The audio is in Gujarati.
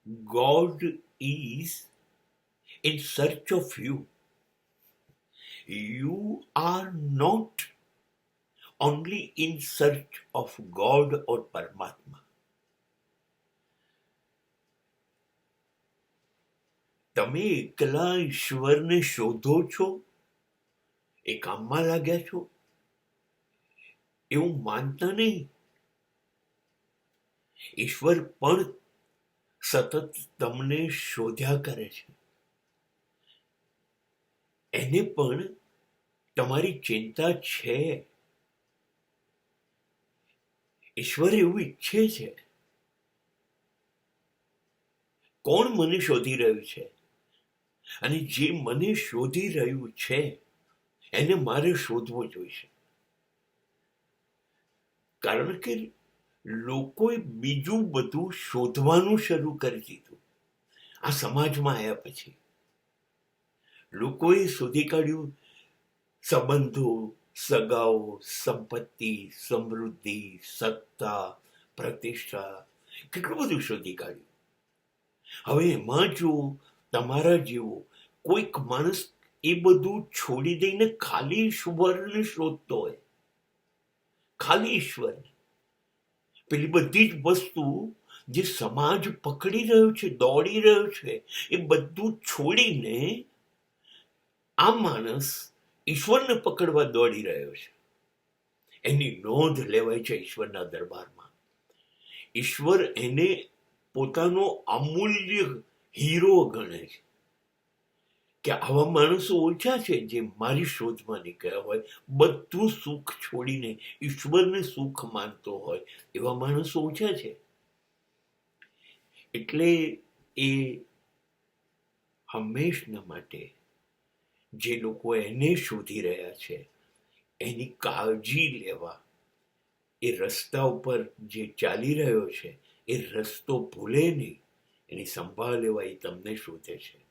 God is in search of you. You are not only in search of God or Paramatma. તમે એકલા ઈશ્વરને શોધો છો, એ કામમાં લાગ્યા છો, એવું માનતા નહીં. ઈશ્વર પણ સતત તમને શોધ્યા કરે છે. એને પણ તમારી ચિંતા છે. ઈશ્વર એવું ઈચ્છે છે. કોણ મને શોધી રહ્યું છે? અને જે મને શોધી રહ્યું છે એને મારે શોધવો જોઈશે. કારણ કે લોકોએ બીજું બધું શોધવાનું શરૂ કરી દીધું. આ સમાજમાં આવ્યા પછી લોકોએ શોધી કાઢ્યું સંબંધો, સગાઓ, સંપત્તિ, સમૃદ્ધિ, સત્તા, પ્રતિષ્ઠા, કેટલું બધું શોધી કાઢ્યું. હવે એમાં જો તમારા જેવો કોઈક માણસ એ બધું છોડી દઈને ખાલી ઈશ્વરને શોધતો હોય, ખાલી ઈશ્વર, પેલી બધી જ વસ્તુ જે સમાજ પકડી રહ્યો છે, દોડી રહ્યો છે, એ બધું છોડીને આ માણસ ઈશ્વરને પકડવા દોડી રહ્યો છે. એની નોંધ લેવાય છે ઈશ્વરના દરબારમાં. ઈશ્વર એને પોતાનો અમૂલ્ય હીરો ગણે છે કે આવા માણસો ઓછા છે જે મારી શોધમાં નીકળ્યા હોય, બધું સુખ છોડીને ઈશ્વરને સુખ માનતો હોય, એવા માણસો ઓછા છે. એટલે એ હંમેશના માટે જે લોકો એને શોધી રહ્યા છે એની કાળજી લેવા, એ રસ્તા ઉપર જે ચાલી રહ્યો છે એ રસ્તો ભૂલે નહીં, એની સંભાળ લેવા એ તમને શોધે છે.